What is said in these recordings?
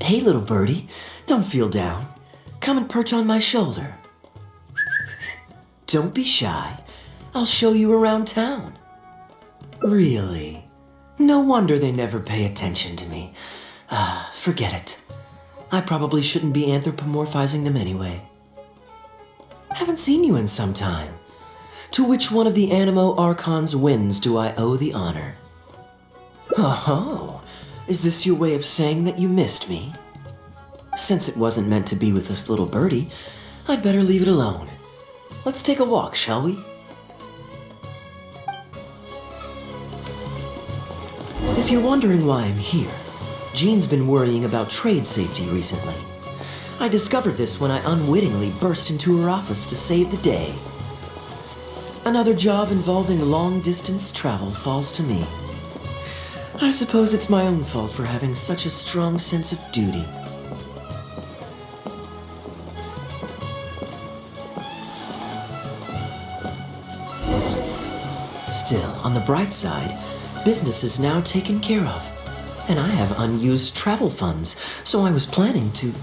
Hey, little birdie, don't feel down. Come and perch on my shoulder. Don't be shy. I'll show you around town. Really? No wonder they never pay attention to me. Forget it. I probably shouldn't be anthropomorphizing them anyway. Haven't seen you in some time. To which one of the Animo Archon's winds do I owe the honor? Oh, is this your way of saying that you missed me? Since it wasn't meant to be with this little birdie, I'd better leave it alone. Let's take a walk, shall we? If you're wondering why I'm here, Jean's been worrying about trade safety recently. I discovered this when I unwittingly burst into her office to save the day. Another job involving long-distance travel falls to me. I suppose it's my own fault for having such a strong sense of duty. Still, on the bright side, business is now taken care of, and I have unused travel funds, so I was planning to...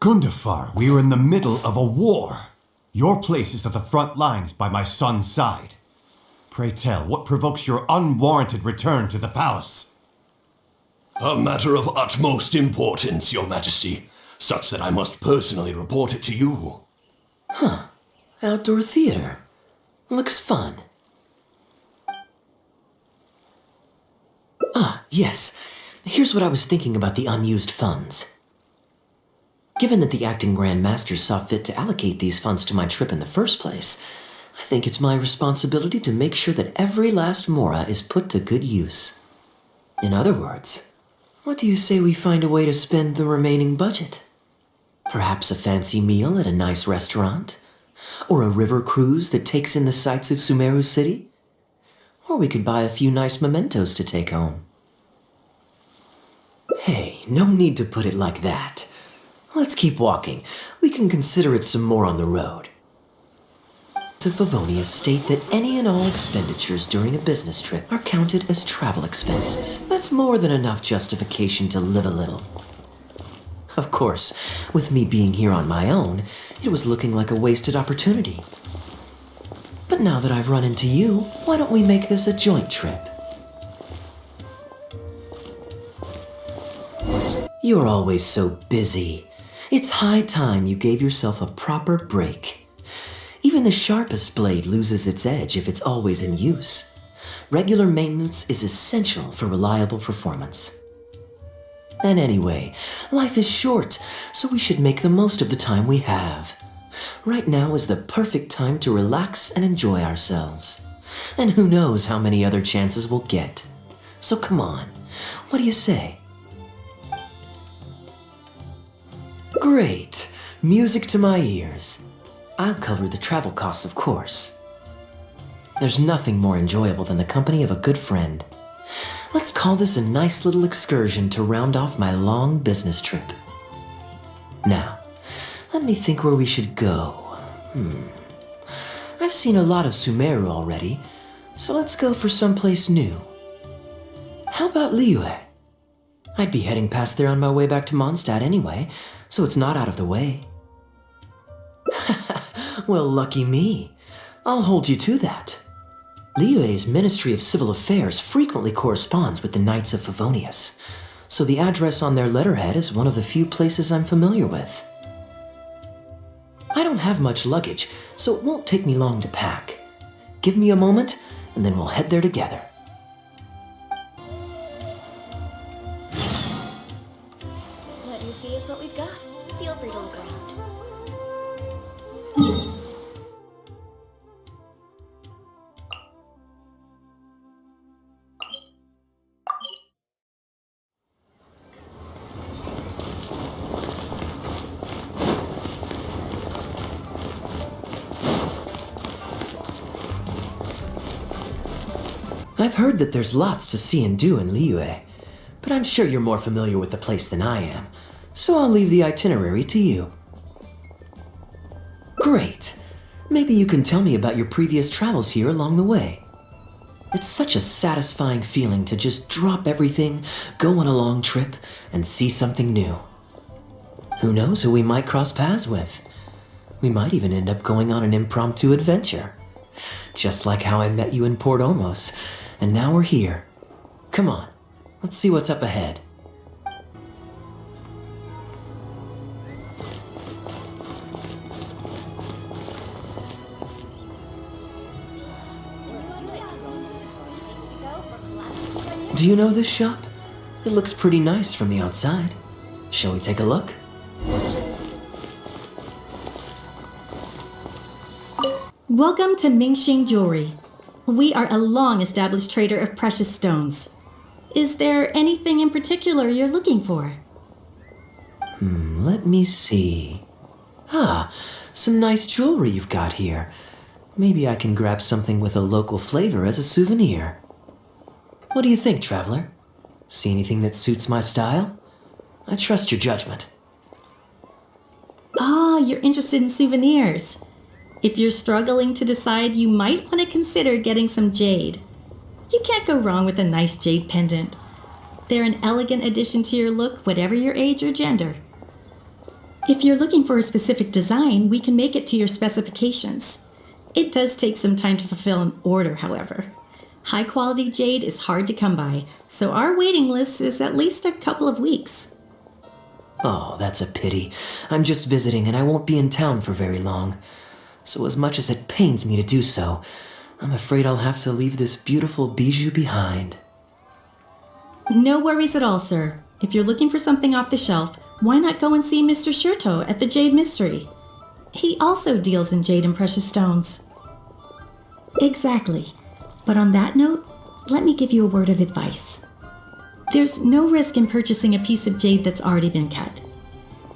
Gundafar, we are in the middle of a war. Your place is at the front lines by my son's side. Pray tell, what provokes your unwarranted return to the palace? A matter of utmost importance, Your Majesty, such that I must personally report it to you. Huh. Outdoor theater. Looks fun. Yes. Here's what I was thinking about the unused funds. Given that the acting Grand Master saw fit to allocate these funds to my trip in the first place, I think it's my responsibility to make sure that every last mora is put to good use. In other words, what do you say we find a way to spend the remaining budget? Perhaps a fancy meal at a nice restaurant? Or a river cruise that takes in the sights of Sumeru City? Or we could buy a few nice mementos to take home. Hey, no need to put it like that. Let's keep walking. We can consider it some more on the road. To Favonia state that any and all expenditures during a business trip are counted as travel expenses. That's more than enough justification to live a little. Of course, with me being here on my own, it was looking like a wasted opportunity. But now that I've run into you, why don't we make this a joint trip? You're always so busy. It's high time you gave yourself a proper break. Even the sharpest blade loses its edge if it's always in use. Regular maintenance is essential for reliable performance. And anyway, life is short, so we should make the most of the time we have. Right now is the perfect time to relax and enjoy ourselves. And who knows how many other chances we'll get. So come on, what do you say? Great! Music to my ears. I'll cover the travel costs, of course. There's nothing more enjoyable than the company of a good friend. Let's call this a nice little excursion to round off my long business trip. Now, let me think where we should go. I've seen a lot of Sumeru already, so let's go for someplace new. How about Liyue? I'd be heading past there on my way back to Mondstadt anyway, so it's not out of the way. Well, lucky me. I'll hold you to that. Liyue's Ministry of Civil Affairs frequently corresponds with the Knights of Favonius, so the address on their letterhead is one of the few places I'm familiar with. I don't have much luggage, so it won't take me long to pack. Give me a moment, and then we'll head there together. What you see is what we've got. Feel free to look around. I've heard that there's lots to see and do in Liyue, but I'm sure you're more familiar with the place than I am, so I'll leave the itinerary to you. Great! Maybe you can tell me about your previous travels here along the way. It's such a satisfying feeling to just drop everything, go on a long trip, and see something new. Who knows who we might cross paths with? We might even end up going on an impromptu adventure. Just like how I met you in Port Omos, and now we're here. Come on, let's see what's up ahead. Do you know this shop? It looks pretty nice from the outside. Shall we take a look? Welcome to Mingxing Jewelry. We are a long-established trader of precious stones. Is there anything in particular you're looking for? Let me see. Some nice jewelry you've got here. Maybe I can grab something with a local flavor as a souvenir. What do you think, traveler? See anything that suits my style? I trust your judgment. You're interested in souvenirs. If you're struggling to decide, you might want to consider getting some jade. You can't go wrong with a nice jade pendant. They're an elegant addition to your look, whatever your age or gender. If you're looking for a specific design, we can make it to your specifications. It does take some time to fulfill an order, however. High-quality jade is hard to come by, so our waiting list is at least a couple of weeks. Oh, that's a pity. I'm just visiting and I won't be in town for very long. So as much as it pains me to do so, I'm afraid I'll have to leave this beautiful bijou behind. No worries at all, sir. If you're looking for something off the shelf, why not go and see Mr. Shurto at the Jade Mystery? He also deals in jade and precious stones. Exactly. But on that note, let me give you a word of advice. There's no risk in purchasing a piece of jade that's already been cut.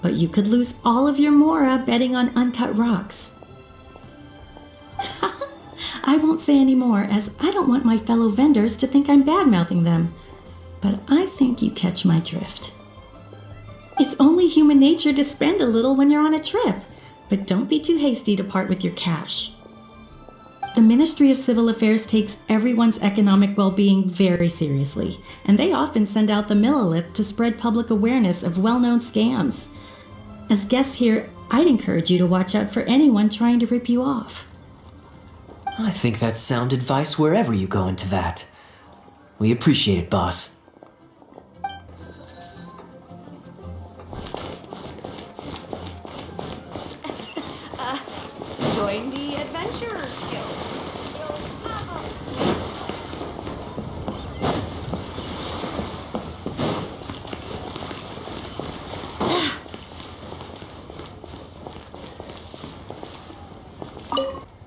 But you could lose all of your mora betting on uncut rocks. I won't say any more, as I don't want my fellow vendors to think I'm bad-mouthing them. But I think you catch my drift. It's only human nature to spend a little when you're on a trip, but don't be too hasty to part with your cash. The Ministry of Civil Affairs takes everyone's economic well-being very seriously, and they often send out the Millilith to spread public awareness of well-known scams. As guests here, I'd encourage you to watch out for anyone trying to rip you off. I think that's sound advice wherever you go into that. We appreciate it, boss. Join the Adventurers Guild.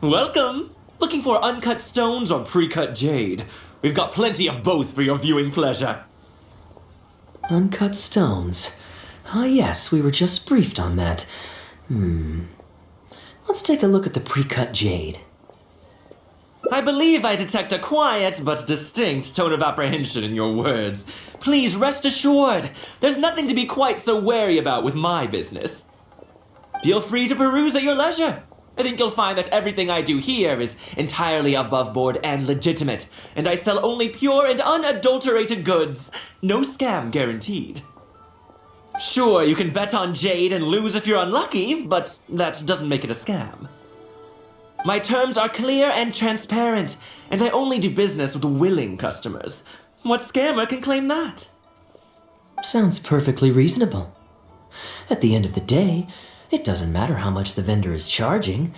Welcome! Looking for uncut stones or pre-cut jade? We've got plenty of both for your viewing pleasure. Uncut stones. Yes, we were just briefed on that. Let's take a look at the pre-cut jade. I believe I detect a quiet but distinct tone of apprehension in your words. Please rest assured, there's nothing to be quite so wary about with my business. Feel free to peruse at your leisure. I think you'll find that everything I do here is entirely above board and legitimate, and I sell only pure and unadulterated goods. No scam guaranteed. Sure, you can bet on jade and lose if you're unlucky, but that doesn't make it a scam. My terms are clear and transparent, and I only do business with willing customers. What scammer can claim that? Sounds perfectly reasonable. At the end of the day, it doesn't matter how much the vendor is charging.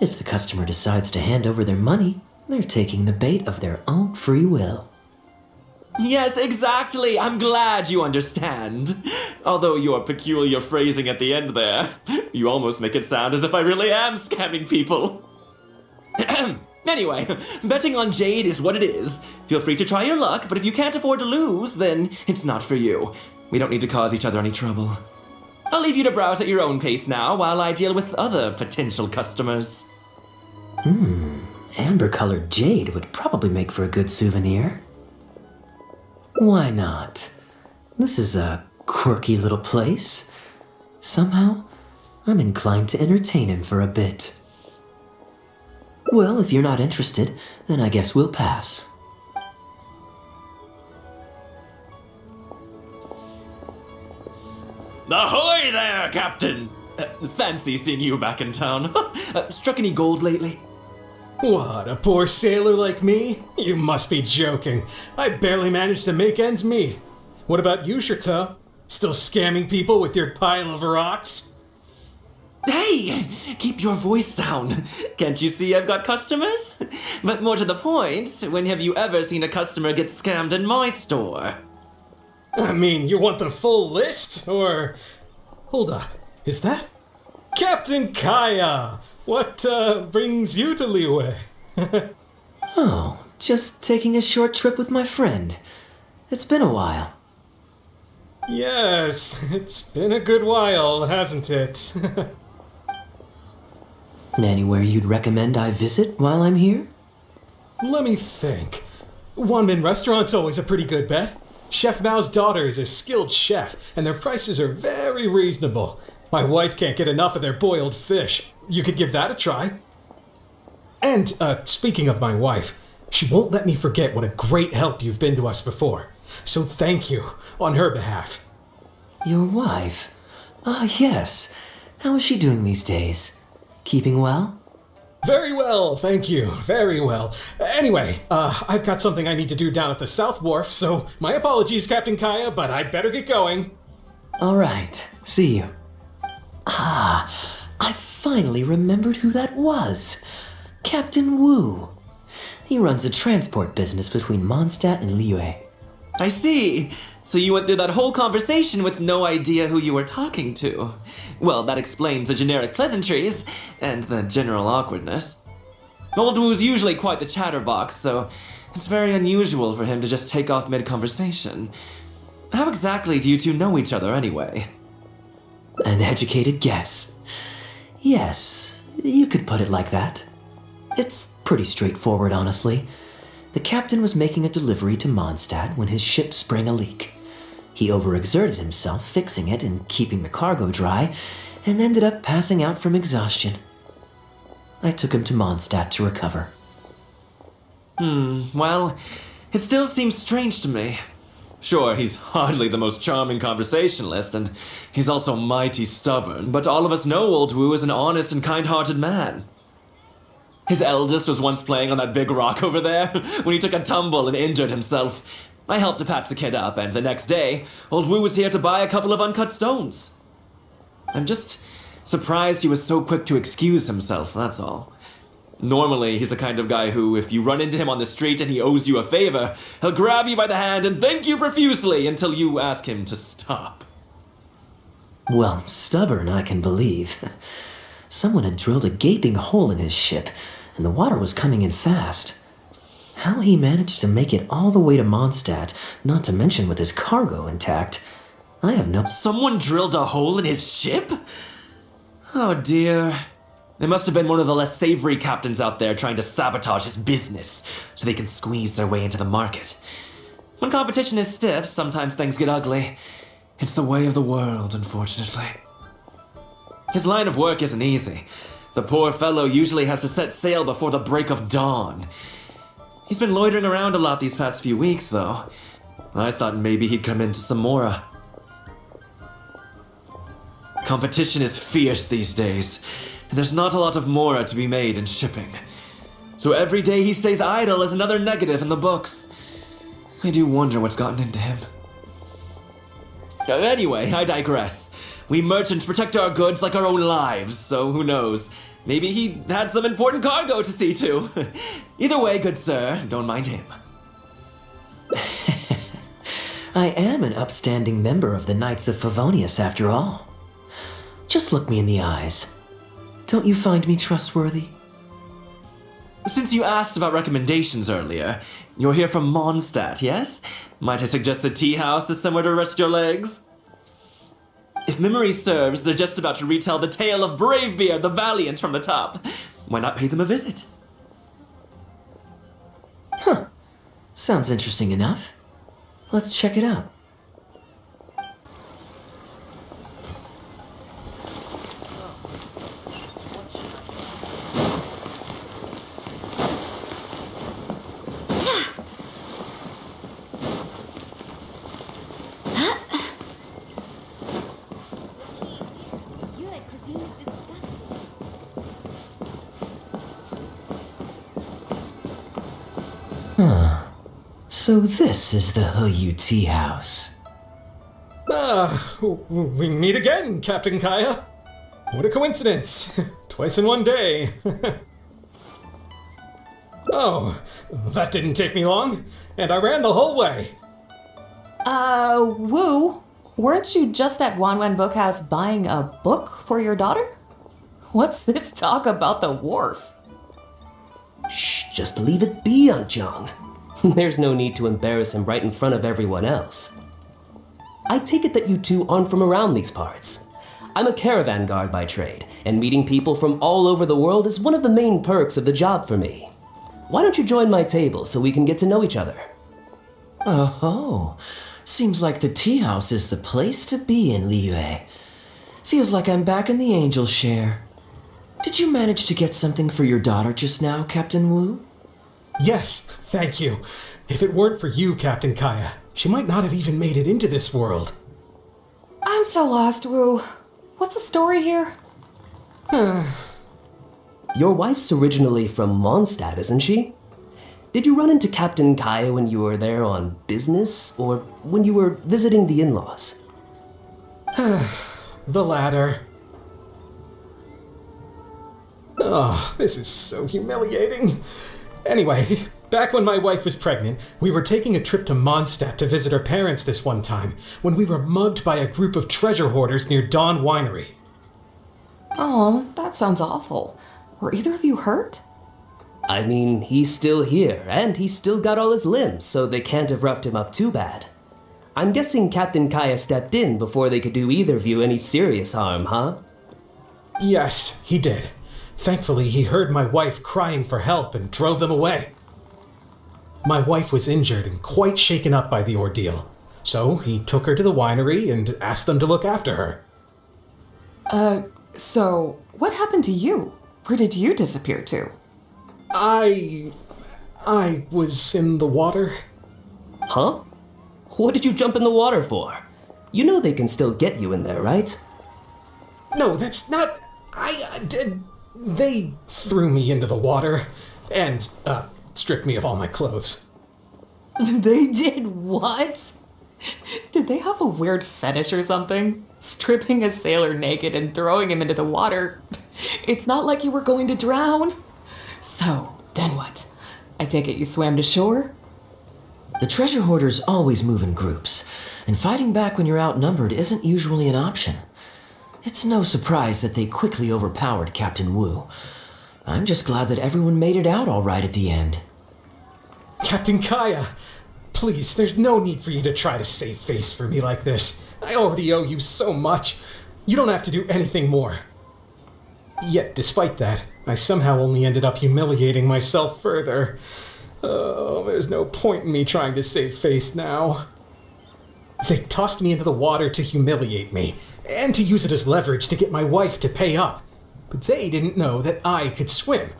If the customer decides to hand over their money, they're taking the bait of their own free will. Yes, exactly. I'm glad you understand. Although your peculiar phrasing at the end there, you almost make it sound as if I really am scamming people. Anyway, betting on jade is what it is. Feel free to try your luck, but if you can't afford to lose, then it's not for you. We don't need to cause each other any trouble. I'll leave you to browse at your own pace now while I deal with other potential customers. Amber-colored jade would probably make for a good souvenir. Why not? This is a quirky little place. Somehow, I'm inclined to entertain him for a bit. Well, if you're not interested, then I guess we'll pass. Ahoy there, Captain! Fancy seeing you back in town. Struck any gold lately? What, a poor sailor like me? You must be joking. I barely managed to make ends meet. What about you, Chateau? Still scamming people with your pile of rocks? Hey! Keep your voice down. Can't you see I've got customers? But more to the point, when have you ever seen a customer get scammed in my store? I mean, you want the full list? Or... Hold up, is that... Captain Kaeya! What, brings you to Liyue? Oh, just taking a short trip with my friend. It's been a while. Yes, it's been a good while, hasn't it? Anywhere you'd recommend I visit while I'm here? Let me think. Wanmin Restaurant's always a pretty good bet. Chef Mao's daughter is a skilled chef, and their prices are very reasonable. My wife can't get enough of their boiled fish. You could give that a try. And, speaking of my wife, she won't let me forget what a great help you've been to us before. So thank you, on her behalf. Your wife? Ah, yes. How is she doing these days? Keeping well? Very well, thank you. Very well. Anyway, I've got something I need to do down at the South Wharf, so my apologies, Captain Kaeya, but I'd better get going. All right. See you. Ah, I finally remembered who that was. Captain Wu. He runs a transport business between Mondstadt and Liyue. I see. So you went through that whole conversation with no idea who you were talking to. Well, that explains the generic pleasantries and the general awkwardness. Old Wu's usually quite the chatterbox, so it's very unusual for him to just take off mid-conversation. How exactly do you two know each other anyway? An educated guess. Yes, you could put it like that. It's pretty straightforward, honestly. The captain was making a delivery to Mondstadt when his ship sprang a leak. He overexerted himself fixing it and keeping the cargo dry, and ended up passing out from exhaustion. I took him to Mondstadt to recover. Well, it still seems strange to me. Sure, he's hardly the most charming conversationalist, and he's also mighty stubborn, but all of us know Old Wu is an honest and kind-hearted man. His eldest was once playing on that big rock over there when he took a tumble and injured himself. I helped to patch the kid up, and the next day, Old Wu was here to buy a couple of uncut stones. I'm just surprised he was so quick to excuse himself, that's all. Normally, he's the kind of guy who, if you run into him on the street and he owes you a favor, he'll grab you by the hand and thank you profusely until you ask him to stop. Well, stubborn I can believe. Someone had drilled a gaping hole in his ship, and the water was coming in fast. How he managed to make it all the way to Mondstadt, not to mention with his cargo intact, I have no... Someone drilled a hole in his ship? Oh dear. There must have been one of the less savory captains out there trying to sabotage his business so they can squeeze their way into the market. When competition is stiff, sometimes things get ugly. It's the way of the world, unfortunately. His line of work isn't easy. The poor fellow usually has to set sail before the break of dawn. He's been loitering around a lot these past few weeks, though. I thought maybe he'd come into Samora. Competition is fierce these days, and there's not a lot of Mora to be made in shipping. So every day he stays idle is another negative in the books. I do wonder what's gotten into him. Anyway, I digress. We merchants protect our goods like our own lives, so who knows? Maybe he had some important cargo to see to. Either way, good sir, don't mind him. I am an upstanding member of the Knights of Favonius, after all. Just look me in the eyes. Don't you find me trustworthy? Since you asked about recommendations earlier, you're here from Mondstadt, yes? Might I suggest the tea house is somewhere to rest your legs? If memory serves, they're just about to retell the tale of Bravebeard the Valiant from the top. Why not pay them a visit? Huh. Sounds interesting enough. Let's check it out. So this is the He tea house. We meet again, Captain Kaeya. What a coincidence. Twice in one day. Oh, that didn't take me long, and I ran the whole way. Wu, weren't you just at Wanwan Bookhouse buying a book for your daughter? What's this talk about the wharf? Shh, just leave it be, Aunt Jong. There's no need to embarrass him right in front of everyone else. I take it that you two aren't from around these parts. I'm a caravan guard by trade, and meeting people from all over the world is one of the main perks of the job for me. Why don't you join my table so we can get to know each other? Oh, seems like the tea house is the place to be in Liyue. Feels like I'm back in the Angel's share. Did you manage to get something for your daughter just now, Captain Wu? Yes, thank you. If it weren't for you, Captain Kaeya, she might not have even made it into this world. I'm so lost, Wu. What's the story here? Your wife's originally from Mondstadt, isn't she? Did you run into Captain Kaeya when you were there on business, or when you were visiting the in-laws? The latter. Oh, this is so humiliating. Anyway, back when my wife was pregnant, we were taking a trip to Mondstadt to visit her parents this one time, when we were mugged by a group of treasure hoarders near Dawn Winery. Oh, that sounds awful. Were either of you hurt? I mean, he's still here, and he's still got all his limbs, so they can't have roughed him up too bad. I'm guessing Captain Kaeya stepped in before they could do either of you any serious harm, huh? Yes, he did. Thankfully, he heard my wife crying for help and drove them away. My wife was injured and quite shaken up by the ordeal, so he took her to the winery and asked them to look after her. So what happened to you? Where did you disappear to? I was in the water. Huh? What did you jump in the water for? You know they can still get you in there, right? No, that's not... They threw me into the water and, stripped me of all my clothes. They did what? Did they have a weird fetish or something? Stripping a sailor naked and throwing him into the water? It's not like you were going to drown. So, then what? I take it you swam to shore? The treasure hoarders always move in groups, and fighting back when you're outnumbered isn't usually an option. It's no surprise that they quickly overpowered Captain Wu. I'm just glad that everyone made it out all right at the end. Captain Kaeya, please, there's no need for you to try to save face for me like this. I already owe you so much. You don't have to do anything more. Yet, despite that, I somehow only ended up humiliating myself further. Oh, there's no point in me trying to save face now. They tossed me into the water to humiliate me, and to use it as leverage to get my wife to pay up. But they didn't know that I could swim.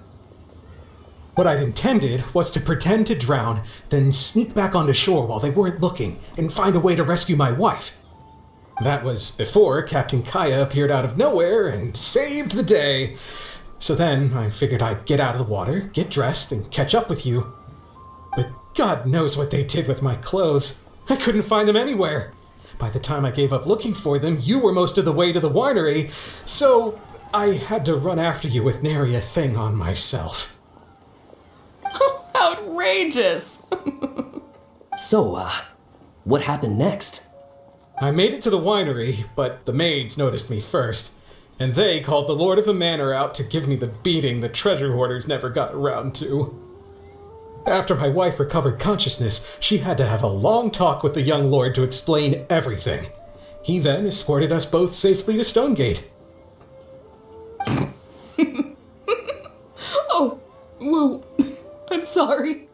What I'd intended was to pretend to drown, then sneak back onto shore while they weren't looking, and find a way to rescue my wife. That was before Captain Kaeya appeared out of nowhere and saved the day. So then I figured I'd get out of the water, get dressed, and catch up with you. But God knows what they did with my clothes. I couldn't find them anywhere. By the time I gave up looking for them, you were most of the way to the winery, so I had to run after you with nary a thing on myself. Outrageous! So, what happened next? I made it to the winery, but the maids noticed me first, and they called the lord of the manor out to give me the beating the treasure hoarders never got around to. After my wife recovered consciousness, she had to have a long talk with the young lord to explain everything. He then escorted us both safely to Stonegate. Oh, Wu, I'm sorry,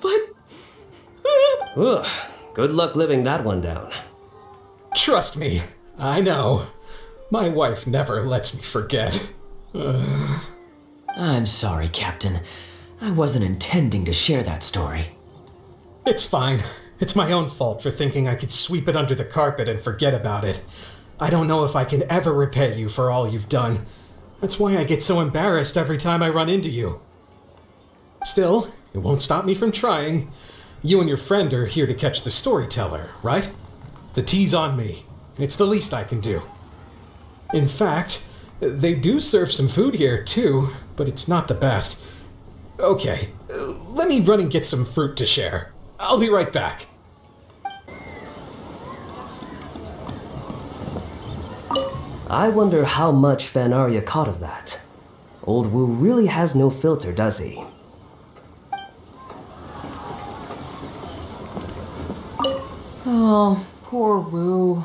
but... Ugh, good luck living that one down. Trust me, I know. My wife never lets me forget. I'm sorry, Captain. I wasn't intending to share that story. It's fine. It's my own fault for thinking I could sweep it under the carpet and forget about it. I don't know if I can ever repay you for all you've done. That's why I get so embarrassed every time I run into you. Still, It won't stop me from trying. You and your friend are here to catch the storyteller, right? The tea's on me. It's the least I can do. In fact, they do serve some food here too, but it's not the best. Okay, let me run and get some fruit to share. I'll be right back. I wonder how much Fanaria caught of that. Old Wu really has no filter, does he? Oh, poor Wu.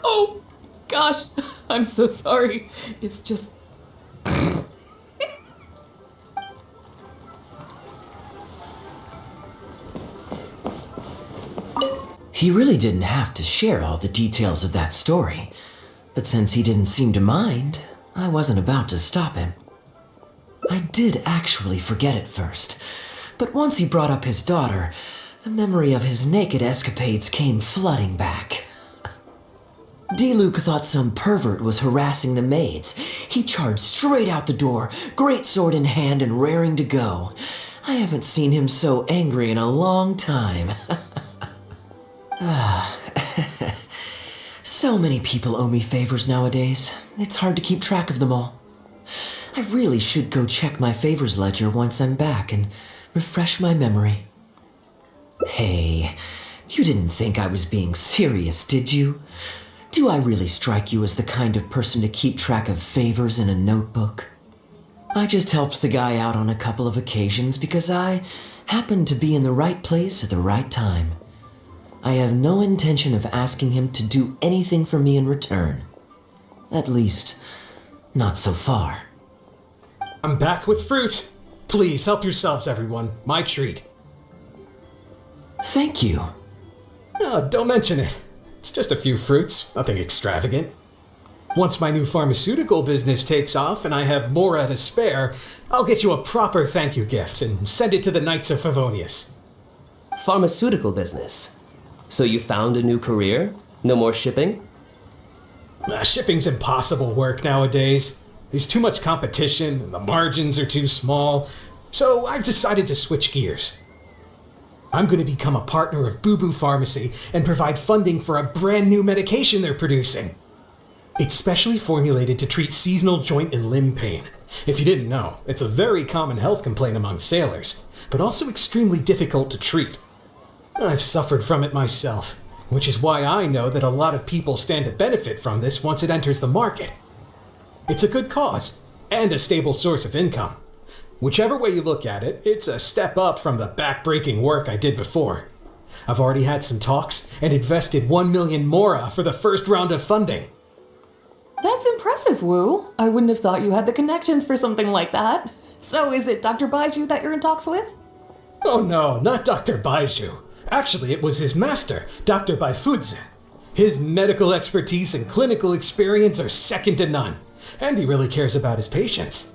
Oh, gosh, I'm so sorry. It's just... He really didn't have to share all the details of that story, but since he didn't seem to mind, I wasn't about to stop him. I did actually forget at first, but once he brought up his daughter, the memory of his naked escapades came flooding back. D-Luke thought some pervert was harassing the maids. He charged straight out the door, great sword in hand and raring to go. I haven't seen him so angry in a long time. So many people owe me favors nowadays. It's hard to keep track of them all. I really should go check my favors ledger once I'm back and refresh my memory. Hey, you didn't think I was being serious, did you? Do I really strike you as the kind of person to keep track of favors in a notebook? I just helped the guy out on a couple of occasions because I happened to be in the right place at the right time. I have no intention of asking him to do anything for me in return. At least, not so far. I'm back with fruit. Please help yourselves, everyone. My treat. Thank you. Oh, don't mention it. It's just a few fruits, nothing extravagant. Once my new pharmaceutical business takes off and I have more to spare, I'll get you a proper thank you gift and send it to the Knights of Favonius. Pharmaceutical business. So you found a new career? No more shipping? Shipping's impossible work nowadays. There's too much competition, and the margins are too small, so I've decided to switch gears. I'm going to become a partner of Boo Boo Pharmacy and provide funding for a brand new medication they're producing. It's specially formulated to treat seasonal joint and limb pain. If you didn't know, it's a very common health complaint among sailors, but also extremely difficult to treat. I've suffered from it myself, which is why I know that a lot of people stand to benefit from this once it enters the market. It's a good cause, and a stable source of income. Whichever way you look at it, it's a step up from the back-breaking work I did before. I've already had some talks and invested 1 million mora for the first round of funding. That's impressive, Wu. I wouldn't have thought you had the connections for something like that. So is it Dr. Baiju that you're in talks with? Oh no, not Dr. Baiju. Actually, it was his master, Dr. Baifudze. His medical expertise and clinical experience are second to none, and he really cares about his patients.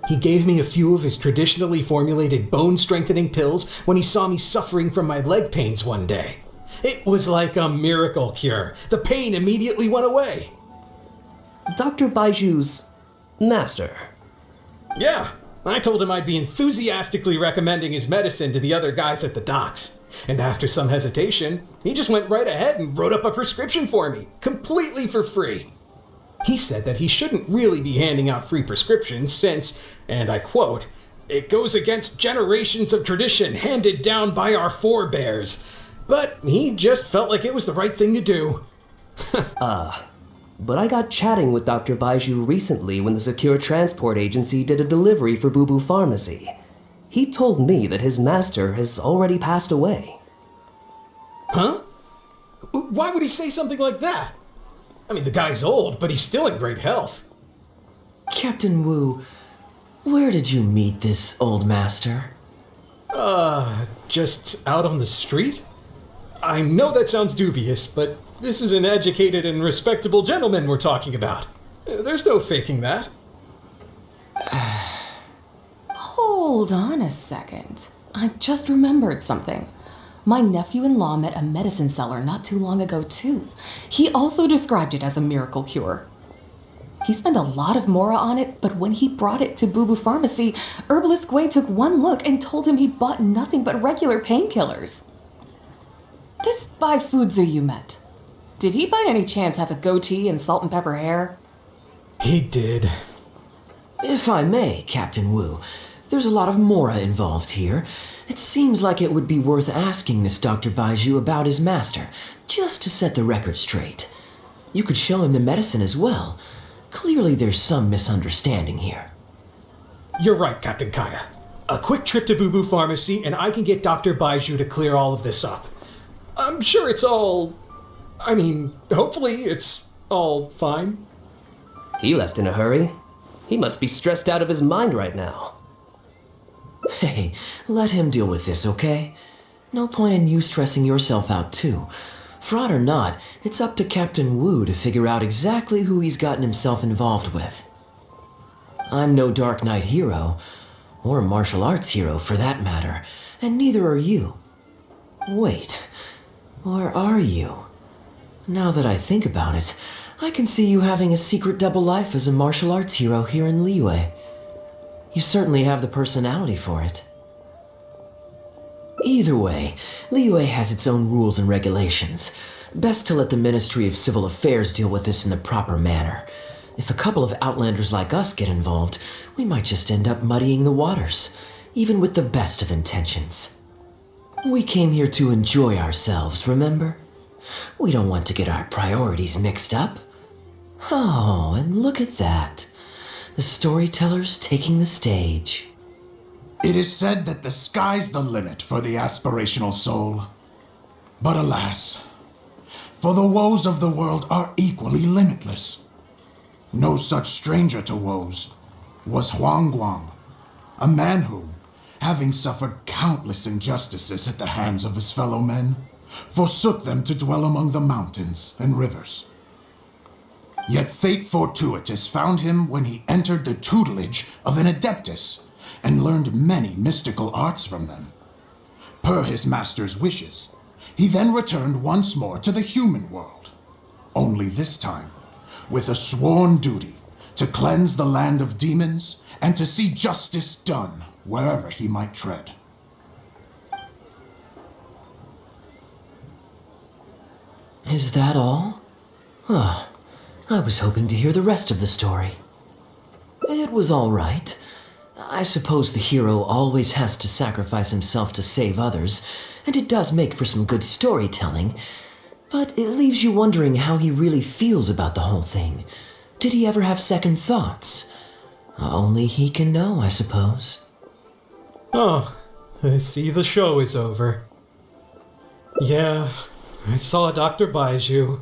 He gave me a few of his traditionally formulated bone-strengthening pills when he saw me suffering from my leg pains one day. It was like a miracle cure. The pain immediately went away. Dr. Baiju's master. Yeah, I told him I'd be enthusiastically recommending his medicine to the other guys at the docks. And after some hesitation, he just went right ahead and wrote up a prescription for me, completely for free. He said that he shouldn't really be handing out free prescriptions since, and I quote, "It goes against generations of tradition handed down by our forebears." But he just felt like it was the right thing to do. But I got chatting with Dr. Baiju recently when the Secure Transport Agency did a delivery for Boo Boo Pharmacy. He told me that his master has already passed away. Huh? Why would he say something like that? I mean, the guy's old, but he's still in great health. Captain Wu, where did you meet this old master? Just out on the street? I know that sounds dubious, but this is an educated and respectable gentleman we're talking about. There's no faking that. Hold on a second. I've just remembered something. My nephew-in-law met a medicine seller not too long ago, too. He also described it as a miracle cure. He spent a lot of mora on it, but when he brought it to Boo Boo Pharmacy, Herbalist Gwei took one look and told him he'd bought nothing but regular painkillers. This Bai Fuzi you met, did he by any chance have a goatee and salt and pepper hair? He did. If I may, Captain Wu, there's a lot of mora involved here. It seems like it would be worth asking this Dr. Baiju about his master, just to set the record straight. You could show him the medicine as well. Clearly there's some misunderstanding here. You're right, Captain Kaeya. A quick trip to Boo Boo Pharmacy and I can get Dr. Baiju to clear all of this up. I'm sure it's all... hopefully it's all fine. He left in a hurry. He must be stressed out of his mind right now. Hey, let him deal with this, okay? No point in you stressing yourself out too. Fraud or not, it's up to Captain Wu to figure out exactly who he's gotten himself involved with. I'm no Dark Knight hero, or martial arts hero for that matter, and neither are you. Wait, or are you? Now that I think about it, I can see you having a secret double life as a martial arts hero here in Liyue. You certainly have the personality for it. Either way, Liyue has its own rules and regulations. Best to let the Ministry of Civil Affairs deal with this in the proper manner. If a couple of outlanders like us get involved, we might just end up muddying the waters, even with the best of intentions. We came here to enjoy ourselves, remember? We don't want to get our priorities mixed up. Oh, and look at that. The storyteller's taking the stage. It is said that the sky's the limit for the aspirational soul. But alas, for the woes of the world are equally limitless. No such stranger to woes was Huang Guang, a man who, having suffered countless injustices at the hands of his fellow men, forsook them to dwell among the mountains and rivers. Yet fate fortuitous found him when he entered the tutelage of an adeptus and learned many mystical arts from them. Per his master's wishes, he then returned once more to the human world, only this time with a sworn duty to cleanse the land of demons and to see justice done wherever he might tread. Is that all? Oh, I was hoping to hear the rest of the story. It was all right. I suppose the hero always has to sacrifice himself to save others, and it does make for some good storytelling, but it leaves you wondering how he really feels about the whole thing. Did he ever have second thoughts? Only he can know, I suppose. Oh, I see the show is over. Yeah, I saw Dr. Baiju.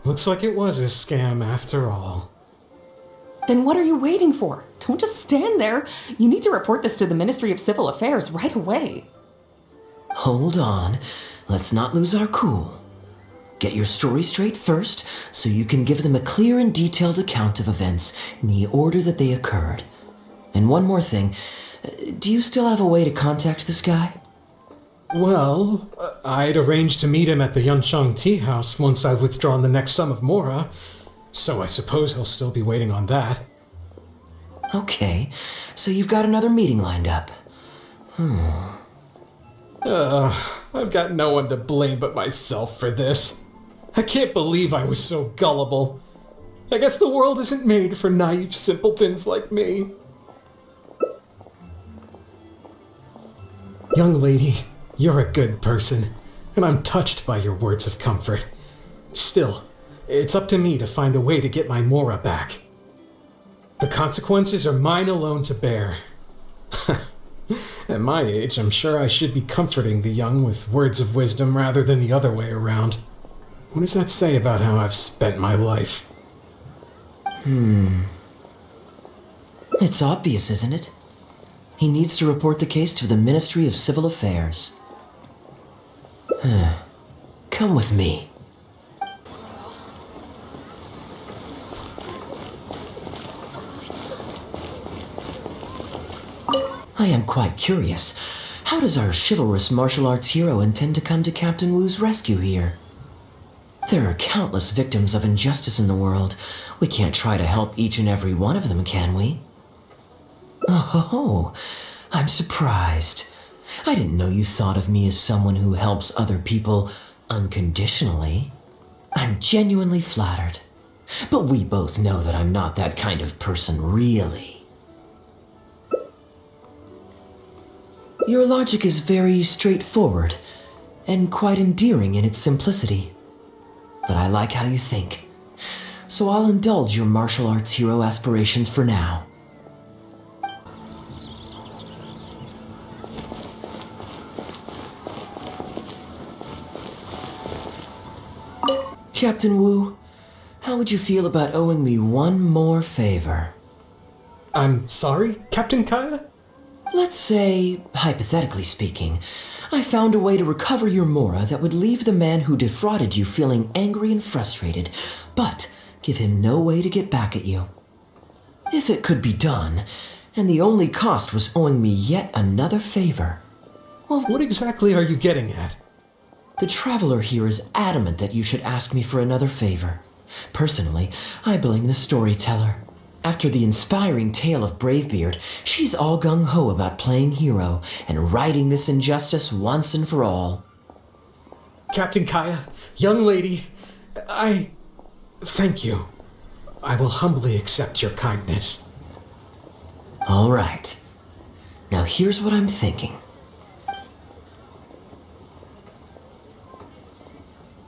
Looks like it was a scam after all. Then what are you waiting for? Don't just stand there. You need to report this to the Ministry of Civil Affairs right away. Hold on. Let's not lose our cool. Get your story straight first, so you can give them a clear and detailed account of events in the order that they occurred. And one more thing. Do you still have a way to contact this guy? Well, I'd arranged to meet him at the Yunsheng Tea House once I've withdrawn the next sum of mora, so I suppose he'll still be waiting on that. Okay, so you've got another meeting lined up. I've got no one to blame but myself for this. I can't believe I was so gullible. I guess the world isn't made for naive simpletons like me. Young lady, you're a good person, and I'm touched by your words of comfort. Still, it's up to me to find a way to get my mora back. The consequences are mine alone to bear. At my age, I'm sure I should be comforting the young with words of wisdom rather than the other way around. What does that say about how I've spent my life? It's obvious, isn't it? He needs to report the case to the Ministry of Civil Affairs. Come with me. I am quite curious. How does our chivalrous martial arts hero intend to come to Captain Wu's rescue here? There are countless victims of injustice in the world. We can't try to help each and every one of them, can we? Oh, I'm surprised. I didn't know you thought of me as someone who helps other people unconditionally. I'm genuinely flattered. But we both know that I'm not that kind of person, really. Your logic is very straightforward and quite endearing in its simplicity. But I like how you think, so I'll indulge your martial arts hero aspirations for now. Captain Wu, how would you feel about owing me one more favor? I'm sorry, Captain Kaeya? Let's say, hypothetically speaking, I found a way to recover your Mora that would leave the man who defrauded you feeling angry and frustrated, but give him no way to get back at you. If it could be done, and the only cost was owing me yet another favor, well, What exactly are you getting at? the traveler here is adamant that you should ask me for another favor. Personally, I blame the storyteller. After the inspiring tale of Bravebeard, she's all gung-ho about playing hero and righting this injustice once and for all. Captain Kaeya, young lady, I thank you. I will humbly accept your kindness. All right. Now here's what I'm thinking.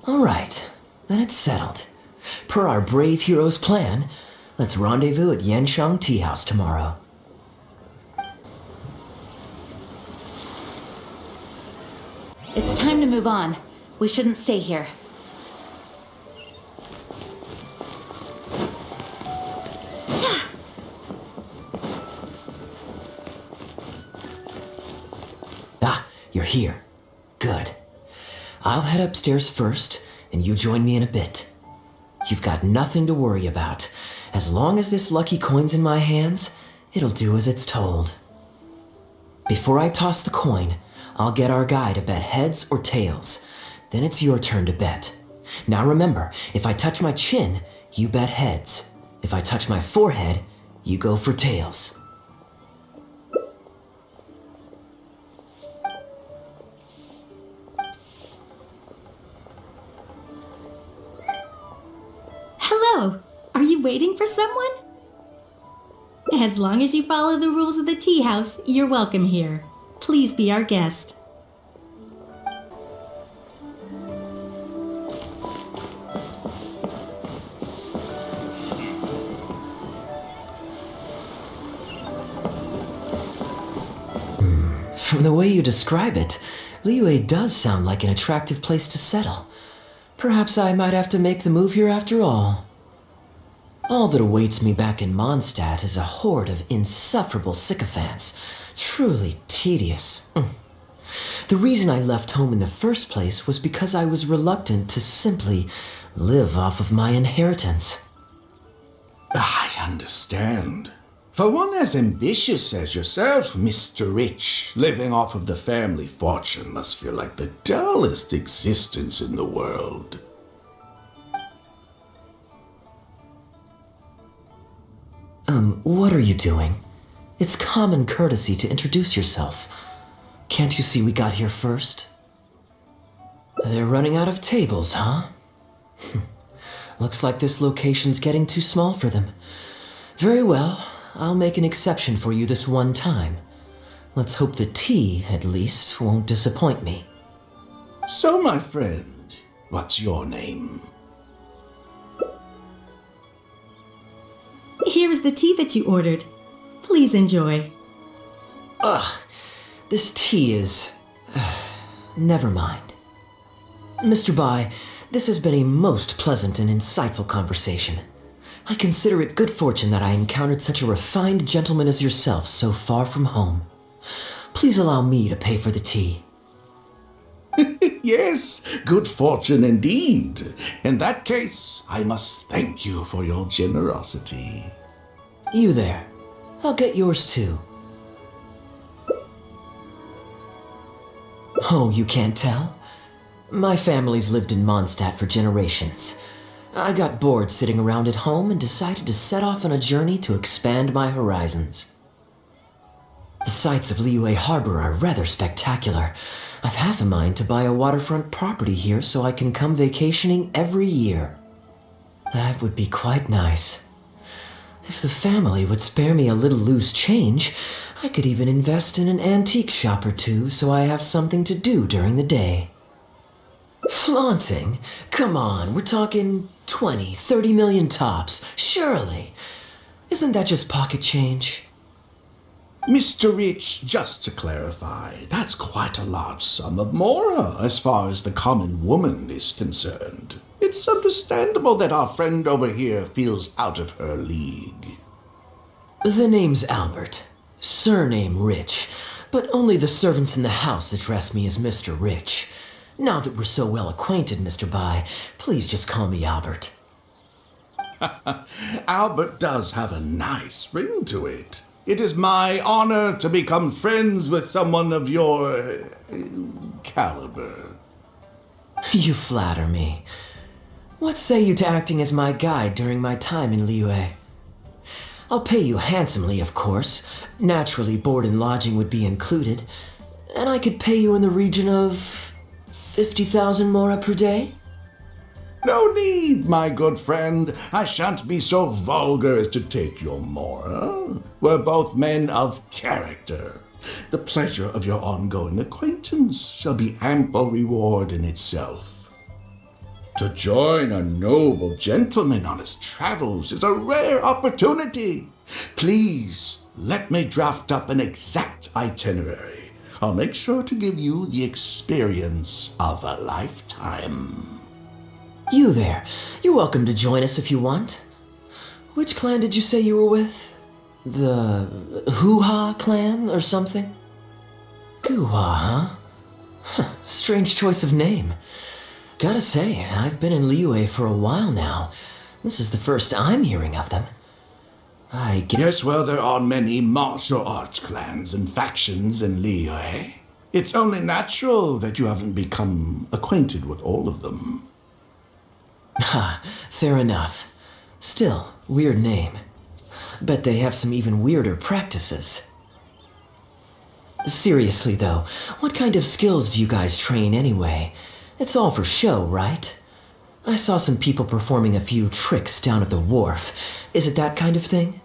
All right, then it's settled. Per our brave hero's plan, let's rendezvous at Yanshang Tea House tomorrow. It's time to move on. We shouldn't stay here. Ah, you're here. Good. I'll head upstairs first, and you join me in a bit. You've got nothing to worry about. As long as this lucky coin's in my hands, it'll do as it's told. Before I toss the coin, I'll get our guy to bet heads or tails. Then it's your turn to bet. Now remember, if I touch my chin, you bet heads. If I touch my forehead, you go for tails. Hello. Are you waiting for someone? As long as you follow the rules of the tea house, you're welcome here. Please be our guest. From the way you describe it, Liyue does sound like an attractive place to settle. Perhaps I might have to make the move here after all. All that awaits me back in Mondstadt is a horde of insufferable sycophants. Truly tedious. The reason I left home in the first place was because I was reluctant to simply live off of my inheritance. I understand. For one as ambitious as yourself, Mr. Rich, living off of the family fortune must feel like the dullest existence in the world. What are you doing? It's common courtesy to introduce yourself. Can't you see we got here first? They're running out of tables, huh? Looks like this location's getting too small for them. Very well, I'll make an exception for you this one time. Let's hope the tea, at least, won't disappoint me. So, my friend, what's your name? Here is the tea that you ordered. Please enjoy. Ugh, this tea is... never mind. Mr. Bai, this has been a most pleasant and insightful conversation. I consider it good fortune that I encountered such a refined gentleman as yourself so far from home. Please allow me to pay for the tea. Yes, good fortune indeed. In that case, I must thank you for your generosity. You there. I'll get yours too. Oh, you can't tell? My family's lived in Mondstadt for generations. I got bored sitting around at home and decided to set off on a journey to expand my horizons. The sights of Liyue Harbor are rather spectacular. I've half a mind to buy a waterfront property here so I can come vacationing every year. That would be quite nice. If the family would spare me a little loose change, I could even invest in an antique shop or two so I have something to do during the day. Flaunting? Come on, we're talking 20, 30 million tops, surely. Isn't that just pocket change? Mr. Rich, just to clarify, that's quite a large sum of mora as far as the common woman is concerned. It's understandable that our friend over here feels out of her league. The name's Albert, surname Rich, but only the servants in the house address me as Mr. Rich. Now that we're so well acquainted, Mr. Bai, please just call me Albert. Albert does have a nice ring to it. It is my honor to become friends with someone of your caliber. You flatter me. What say you to acting as my guide during my time in Liyue? I'll pay you handsomely, of course. Naturally, board and lodging would be included. And I could pay you in the region of 50,000 mora per day? No need, my good friend. I shan't be so vulgar as to take your mora. We're both men of character. The pleasure of your ongoing acquaintance shall be ample reward in itself. To join a noble gentleman on his travels is a rare opportunity. Please, let me draft up an exact itinerary. I'll make sure to give you the experience of a lifetime. You there. You're welcome to join us if you want. Which clan did you say you were with? The Hoo-Ha clan or something? Goo-Ha, huh? Strange choice of name. Gotta say, I've been in Liyue for a while now. This is the first I'm hearing of them. Yes, well, there are many martial arts clans and factions in Liyue. It's only natural that you haven't become acquainted with all of them. Ha, fair enough. Still, weird name. Bet they have some even weirder practices. Seriously though, what kind of skills do you guys train anyway? It's all for show, right? I saw some people performing a few tricks down at the wharf. Is it that kind of thing?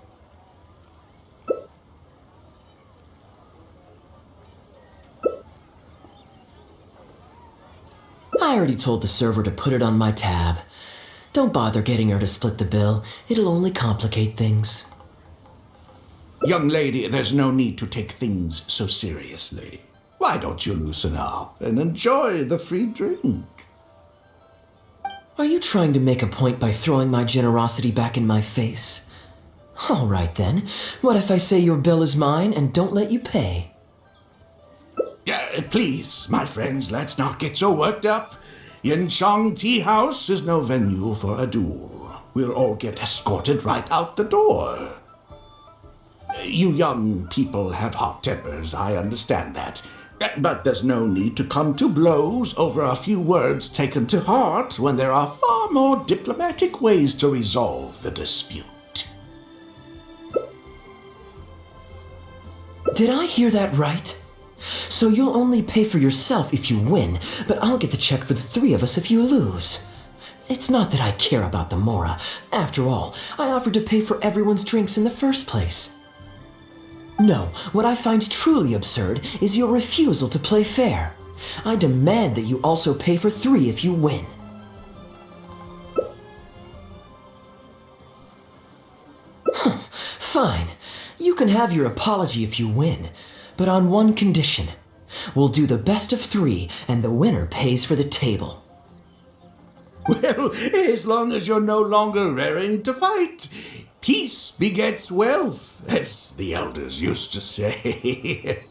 I already told the server to put it on my tab. Don't bother getting her to split the bill. It'll only complicate things. Young lady, there's no need to take things so seriously. Why don't you loosen up and enjoy the free drink? Are you trying to make a point by throwing my generosity back in my face? All right then. What if I say your bill is mine and don't let you pay? Please, my friends, let's not get so worked up. Yinchang Tea House is no venue for a duel. We'll all get escorted right out the door. You young people have hot tempers, I understand that. But there's no need to come to blows over a few words taken to heart when there are far more diplomatic ways to resolve the dispute. Did I hear that right? So you'll only pay for yourself if you win, but I'll get the check for the three of us if you lose. It's not that I care about the mora. After all, I offered to pay for everyone's drinks in the first place. No, what I find truly absurd is your refusal to play fair. I demand that you also pay for three if you win. Fine. You can have your apology if you win, but on one condition. We'll do the best of three, and the winner pays for the table. Well, as long as you're no longer raring to fight, peace begets wealth, as the elders used to say.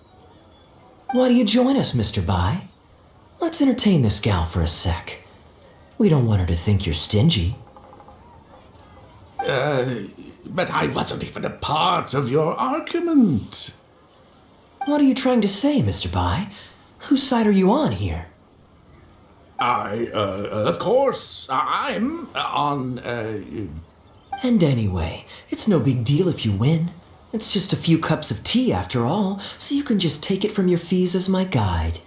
Why do you join us, Mr. Bai? Let's entertain this gal for a sec. We don't want her to think you're stingy. But I wasn't even a part of your argument. What are you trying to say, Mr. Bai? Whose side are you on here? Of course, I'm on, And anyway, it's no big deal if you win. It's just a few cups of tea after all, so you can just take it from your fees as my guide.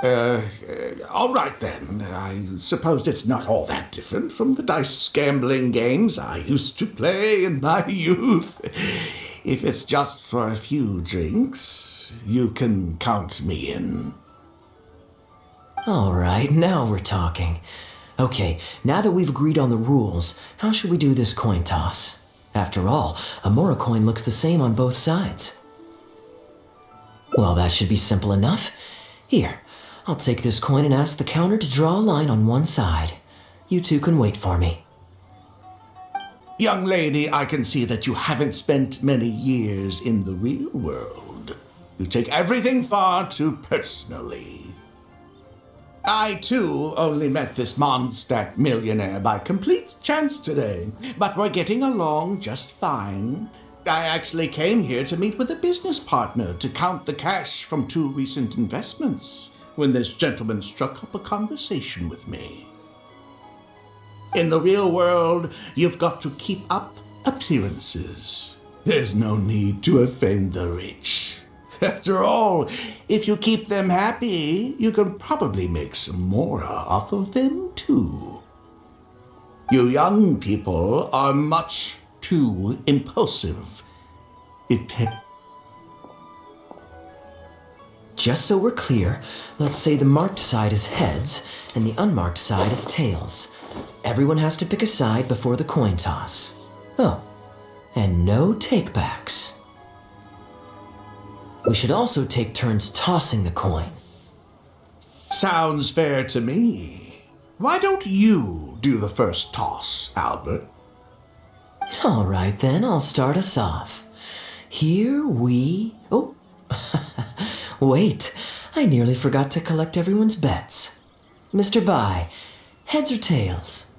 all right then. I suppose it's not all that different from the dice gambling games I used to play in my youth. If it's just for a few drinks, you can count me in. All right, now we're talking. Okay, now that we've agreed on the rules, how should we do this coin toss? After all, a Mora coin looks the same on both sides. Well, that should be simple enough. Here, I'll take this coin and ask the counter to draw a line on one side. You two can wait for me. Young lady, I can see that you haven't spent many years in the real world. You take everything far too personally. I, too, only met this Mondstadt millionaire by complete chance today, but we're getting along just fine. I actually came here to meet with a business partner to count the cash from 2 recent investments when this gentleman struck up a conversation with me. In the real world, you've got to keep up appearances. There's no need to offend the rich. After all, if you keep them happy, you can probably make some more off of them, too. You young people are much too impulsive. Just so we're clear, let's say the marked side is heads and the unmarked side is tails. Everyone has to pick a side before the coin toss. Oh, and no takebacks. We should also take turns tossing the coin. Sounds fair to me. Why don't you do the first toss, Albert? All right then, I'll start us off. Here we... Oh, wait, I nearly forgot to collect everyone's bets. Mr. Bai, heads or tails?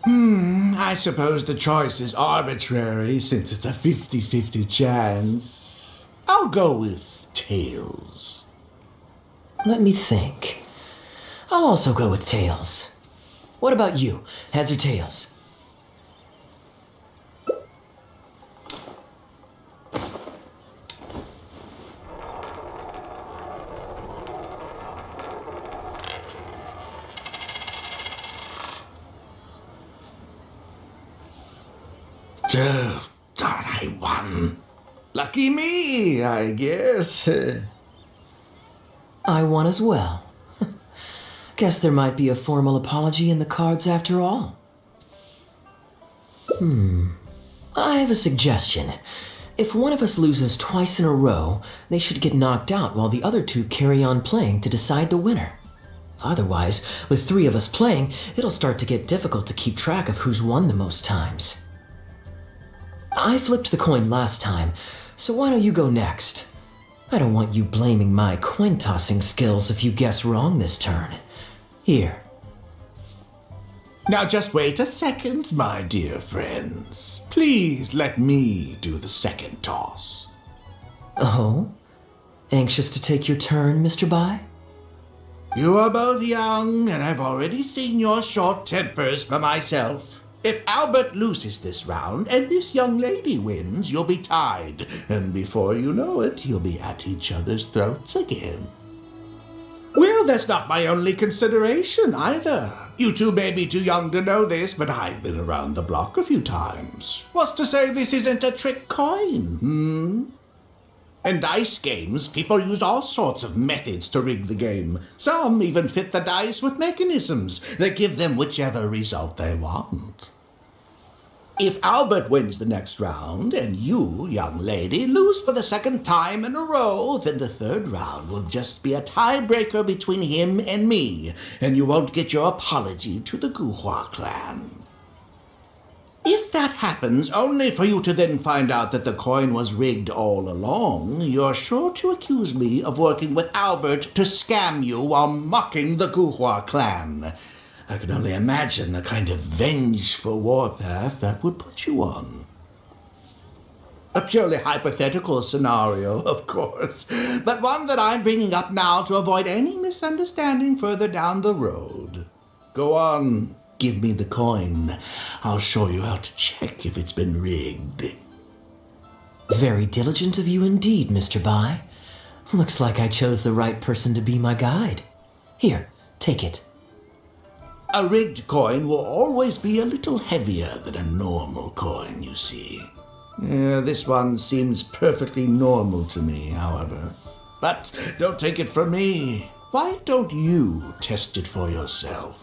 I suppose the choice is arbitrary since it's a 50-50 chance. I'll go with tails. Let me think. I'll also go with tails. What about you? Heads or tails? Oh, darn, I won. Lucky me, I guess. I won as well. Guess there might be a formal apology in the cards after all. I have a suggestion. If one of us loses twice in a row, they should get knocked out while the other two carry on playing to decide the winner. Otherwise, with 3 of us playing, it'll start to get difficult to keep track of who's won the most times. I flipped the coin last time, so why don't you go next? I don't want you blaming my coin-tossing skills if you guess wrong this turn. Here. Now just wait a second, my dear friends. Please let me do the second toss. Oh? Anxious to take your turn, Mr. Bai? You are both young, and I've already seen your short tempers for myself. If Albert loses this round and this young lady wins, you'll be tied. And before you know it, you'll be at each other's throats again. Well, that's not my only consideration either. You two may be too young to know this, but I've been around the block a few times. What's to say this isn't a trick coin, In dice games, people use all sorts of methods to rig the game. Some even fit the dice with mechanisms that give them whichever result they want. If Albert wins the next round, and you, young lady, lose for the second time in a row, then the third round will just be a tiebreaker between him and me, and you won't get your apology to the Guhua clan. If that happens, only for you to then find out that the coin was rigged all along, you're sure to accuse me of working with Albert to scam you while mocking the Guhua clan. I can only imagine the kind of vengeful warpath that would put you on. A purely hypothetical scenario, of course, but one that I'm bringing up now to avoid any misunderstanding further down the road. Go on, give me the coin. I'll show you how to check if it's been rigged. Very diligent of you indeed, Mr. Bai. Looks like I chose the right person to be my guide. Here, take it. A rigged coin will always be a little heavier than a normal coin, you see. This one seems perfectly normal to me, however. But don't take it from me. Why don't you test it for yourself?